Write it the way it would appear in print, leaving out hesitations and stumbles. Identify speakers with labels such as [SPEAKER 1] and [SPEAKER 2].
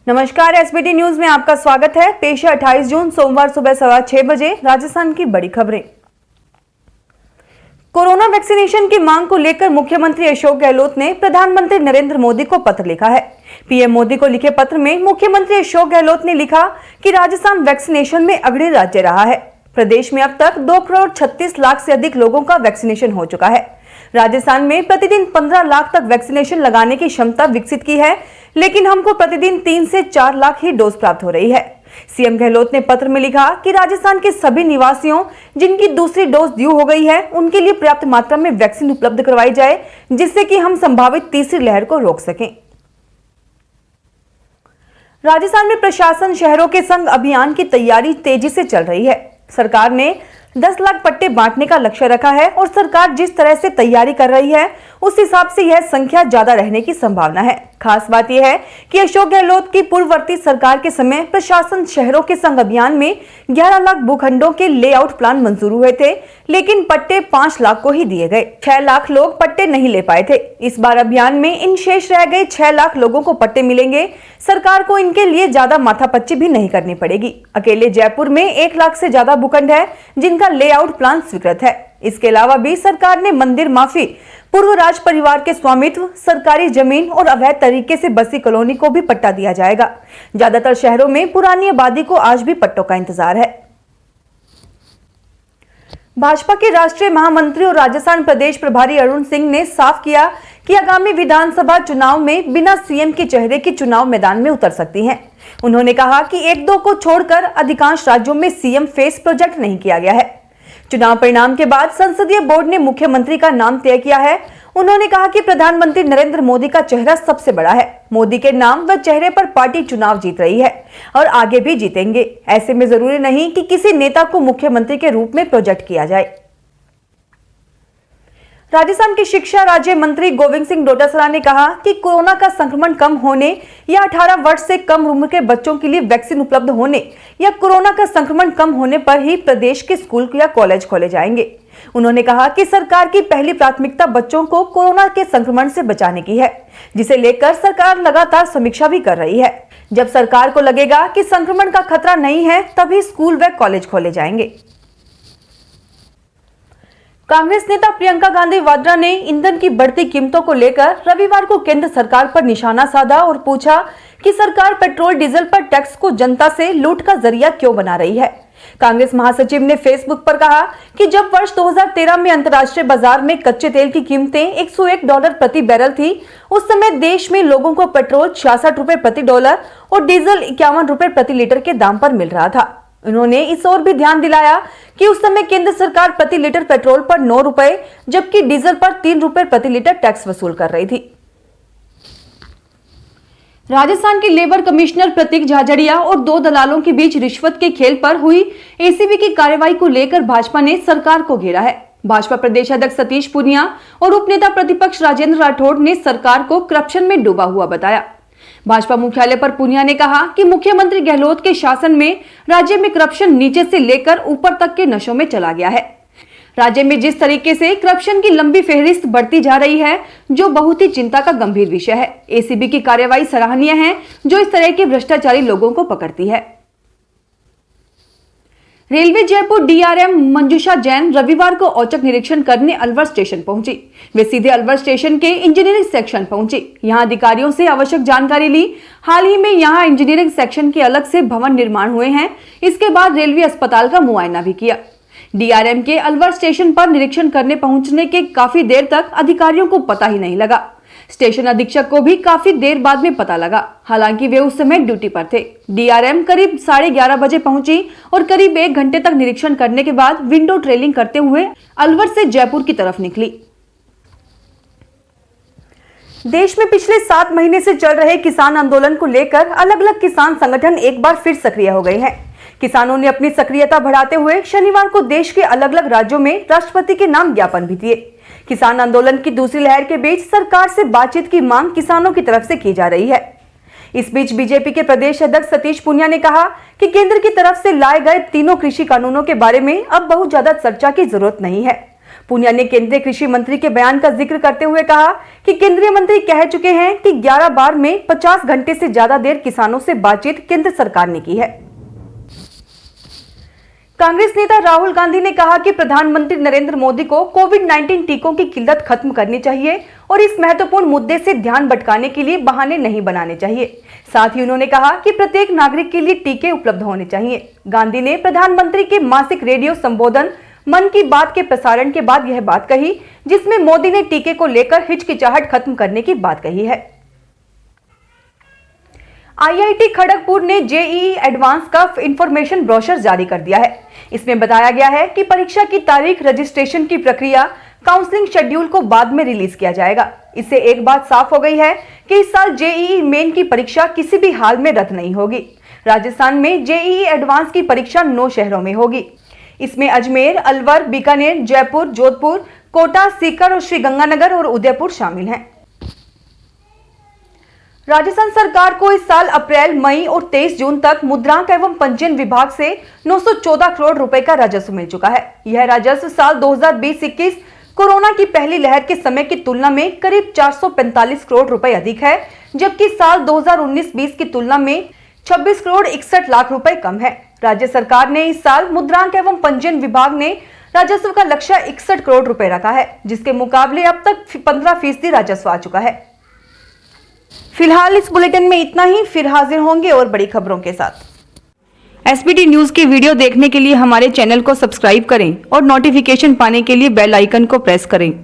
[SPEAKER 1] नमस्कार, SBT news में आपका स्वागत है। पेश है 28 जून सोमवार सुबह 6:15 बजे राजस्थान की बड़ी खबरें। कोरोना वैक्सीनेशन की मांग को लेकर मुख्यमंत्री अशोक गहलोत ने प्रधानमंत्री नरेंद्र मोदी को पत्र लिखा है। पीएम मोदी को लिखे पत्र में मुख्यमंत्री अशोक गहलोत ने लिखा कि राजस्थान वैक्सीनेशन में अग्रणी राज्य रहा है। प्रदेश में अब तक 2,36,00,000 से अधिक लोगों का वैक्सीनेशन हो चुका है। राजस्थान में प्रतिदिन 15 लाख तक वैक्सीनेशन लगाने की क्षमता विकसित की है, लेकिन हमको प्रतिदिन 3 से 4 लाख ही डोज प्राप्त हो रही है। सीएम गहलोत ने पत्र में लिखा कि राजस्थान के सभी निवासियों जिनकी दूसरी डोज ड्यू हो गई है, उनके लिए पर्याप्त मात्रा में वैक्सीन उपलब्ध करवाई जाए, जिससे कि हम संभावित तीसरी लहर को रोक सकें। राजस्थान में प्रशासन शहरों के संग अभियान की तैयारी तेजी से चल रही है। सरकार ने 10 लाख पट्टे बांटने का लक्ष्य रखा है और सरकार जिस तरह से तैयारी कर रही है उस हिसाब से यह संख्या ज्यादा रहने की संभावना है। खास बात यह है कि अशोक गहलोत की पूर्ववर्ती सरकार के समय प्रशासन शहरों के संग अभियान में 11 लाख भूखंडों के लेआउट प्लान मंजूर हुए थे, लेकिन पट्टे 5 लाख को ही दिए गए। 6 लाख लोग पट्टे नहीं ले पाए थे। इस बार अभियान में इन शेष रह गए 6 लाख लोगों को पट्टे मिलेंगे। सरकार को इनके लिए ज्यादा माथापच्ची भी नहीं करनी पड़ेगी। अकेले जयपुर में 1 लाख से ज्यादा भूखंड है जिनका लेआउट प्लान स्वीकृत है। इसके अलावा भी सरकार ने मंदिर माफी, पूर्व राज परिवार के स्वामित्व, सरकारी जमीन और अवैध तरीके से बसी कॉलोनी को भी पट्टा दिया जाएगा। ज्यादातर शहरों में पुरानी आबादी को आज भी पट्टों का इंतजार है। भाजपा के राष्ट्रीय महामंत्री और राजस्थान प्रदेश प्रभारी अरुण सिंह ने साफ किया कि आगामी विधानसभा चुनाव में बिना सीएम के चेहरे की चुनाव मैदान में उतर सकती हैं। उन्होंने कहा कि 1-2 को छोड़कर अधिकांश राज्यों में सीएम फेस प्रोजेक्ट नहीं किया गया है। चुनाव परिणाम के बाद संसदीय बोर्ड ने मुख्यमंत्री का नाम तय किया है। उन्होंने कहा कि प्रधानमंत्री नरेंद्र मोदी का चेहरा सबसे बड़ा है। मोदी के नाम व चेहरे पर पार्टी चुनाव जीत रही है और आगे भी जीतेंगे। ऐसे में जरूरी नहीं कि किसी नेता को मुख्यमंत्री के रूप में प्रोजेक्ट किया जाए। राजस्थान के शिक्षा राज्य मंत्री गोविंद सिंह डोटासरा ने कहा कि कोरोना का संक्रमण कम होने या 18 वर्ष से कम उम्र के बच्चों के लिए वैक्सीन उपलब्ध होने या कोरोना का संक्रमण कम होने पर ही प्रदेश के स्कूल या कॉलेज खोले जाएंगे। उन्होंने कहा कि सरकार की पहली प्राथमिकता बच्चों को कोरोना के संक्रमण से बचाने की है, जिसे लेकर सरकार लगातार समीक्षा भी कर रही है। जब सरकार को लगेगा कि संक्रमण का खतरा नहीं है, तभी स्कूल व कॉलेज खोले जाएंगे। कांग्रेस नेता प्रियंका गांधी वाड्रा ने ईंधन की बढ़ती कीमतों को लेकर रविवार को केंद्र सरकार पर निशाना साधा और पूछा कि सरकार पेट्रोल डीजल पर टैक्स को जनता से लूट का जरिया क्यों बना रही है। कांग्रेस महासचिव ने फेसबुक पर कहा कि जब वर्ष 2013 में अंतर्राष्ट्रीय बाजार में कच्चे तेल की कीमतें $101 प्रति बैरल थी, उस समय देश में लोगों को पेट्रोल 66 रुपए प्रति डॉलर और डीजल 51 रुपए प्रति लीटर के दाम पर मिल रहा था। उन्होंने इस ओर भी ध्यान दिलाया कि उस समय केंद्र सरकार प्रति लीटर पेट्रोल पर 9 रुपए जबकि डीजल पर 3 रुपए प्रति लीटर टैक्स वसूल कर रही थी। राजस्थान के लेबर कमिश्नर प्रतीक झाझड़िया और 2 दलालों के बीच रिश्वत के खेल पर हुई एसीबी की कार्रवाई को लेकर भाजपा ने सरकार को घेरा है। भाजपा प्रदेश अध्यक्ष सतीश पूनिया और उपनेता प्रतिपक्ष राजेंद्र राठौड़ ने सरकार को करप्शन में डूबा हुआ बताया। भाजपा मुख्यालय पर पूनिया ने कहा कि मुख्यमंत्री गहलोत के शासन में राज्य में करप्शन नीचे से लेकर ऊपर तक के नशों में चला गया है। राज्य में जिस तरीके से करप्शन की लंबी फहरिस्त बढ़ती जा रही है, जो बहुत ही चिंता का गंभीर विषय है। एसीबी की कार्रवाई सराहनीय है, जो इस तरह के भ्रष्टाचारी लोगों को पकड़ती है। रेलवे जयपुर डीआरएम मंजूषा जैन रविवार को औचक निरीक्षण करने अलवर स्टेशन पहुंची। वे सीधे अलवर स्टेशन के इंजीनियरिंग सेक्शन पहुंची। यहां अधिकारियों से आवश्यक जानकारी ली। हाल ही में यहां इंजीनियरिंग सेक्शन के अलग से भवन निर्माण हुए हैं। इसके बाद रेलवे अस्पताल का मुआयना भी किया। डीआरएम के अलवर स्टेशन पर निरीक्षण करने पहुंचने के काफी देर तक अधिकारियों को पता ही नहीं लगा। स्टेशन अधीक्षक को भी काफी देर बाद में पता लगा, हालांकि वे उस समय ड्यूटी पर थे। डीआरएम करीब 11:30 बजे पहुंची और करीब 1 घंटे तक निरीक्षण करने के बाद विंडो ट्रेलिंग करते हुए अलवर से जयपुर की तरफ निकली। देश में पिछले 7 महीने से चल रहे किसान आंदोलन को लेकर अलग अलग किसान संगठन एक बार फिर सक्रिय हो गए हैं। किसानों ने अपनी सक्रियता बढ़ाते हुए शनिवार को देश के अलग अलग राज्यों में राष्ट्रपति के नाम ज्ञापन भी दिए। किसान आंदोलन की दूसरी लहर के बीच सरकार से बातचीत की मांग किसानों की तरफ से की जा रही है। इस बीच बीजेपी के प्रदेश अध्यक्ष सतीश पूनिया ने कहा कि केंद्र की तरफ से लाए गए तीनों कृषि कानूनों के बारे में अब बहुत ज्यादा चर्चा की जरूरत नहीं है। पूनिया ने केंद्रीय कृषि मंत्री के बयान का जिक्र करते हुए कहा कि केंद्रीय मंत्री कह चुके हैं कि 11 बार में 50 घंटे से ज्यादा देर किसानों से बातचीत केंद्र सरकार ने की है। कांग्रेस नेता राहुल गांधी ने कहा कि प्रधानमंत्री नरेंद्र मोदी को कोविड-19 टीकों की किल्लत खत्म करनी चाहिए और इस महत्वपूर्ण मुद्दे से ध्यान भटकाने के लिए बहाने नहीं बनाने चाहिए। साथ ही उन्होंने कहा कि प्रत्येक नागरिक के लिए टीके उपलब्ध होने चाहिए। गांधी ने प्रधानमंत्री के मासिक रेडियो संबोधन मन की बात के प्रसारण के बाद यह बात कही, जिसमें मोदी ने टीके को लेकर हिचकिचाहट खत्म करने की बात कही है। आईआईटी खड़गपुर ने जेईई एडवांस का इंफॉर्मेशन ब्रोशर जारी कर दिया है। इसमें बताया गया है कि परीक्षा की तारीख, रजिस्ट्रेशन की प्रक्रिया, काउंसलिंग शेड्यूल को बाद में रिलीज किया जाएगा। इससे एक बात साफ हो गई है कि इस साल जेईई मेन की परीक्षा किसी भी हाल में रद्द नहीं होगी। राजस्थान में जेईई एडवांस की परीक्षा 9 शहरों में होगी। इसमें अजमेर, अलवर, बीकानेर, जयपुर, जोधपुर, कोटा, सीकर और श्रीगंगानगर और उदयपुर शामिल हैं। राजस्थान सरकार को इस साल अप्रैल, मई और 23 जून तक मुद्रांक एवं पंजीयन विभाग से 914 करोड़ रुपए का राजस्व मिल चुका है। यह राजस्व साल 2020-21 कोरोना की पहली लहर के समय की तुलना में करीब 445 करोड़ रुपए अधिक है, जबकि साल 2019-20 की तुलना में 26 करोड़ 61 लाख रुपए कम है। राज्य सरकार ने इस साल मुद्रांक एवं पंजीयन विभाग ने राजस्व का लक्ष्य 61 करोड़ रुपए रखा है, जिसके मुकाबले अब तक 15% राजस्व आ चुका है। फिलहाल इस बुलेटिन में इतना ही। फिर हाजिर होंगे और बड़ी खबरों के साथ। एसबीटी न्यूज के वीडियो देखने के लिए हमारे चैनल को सब्सक्राइब करें और नोटिफिकेशन पाने के लिए बेल आइकन को प्रेस करें।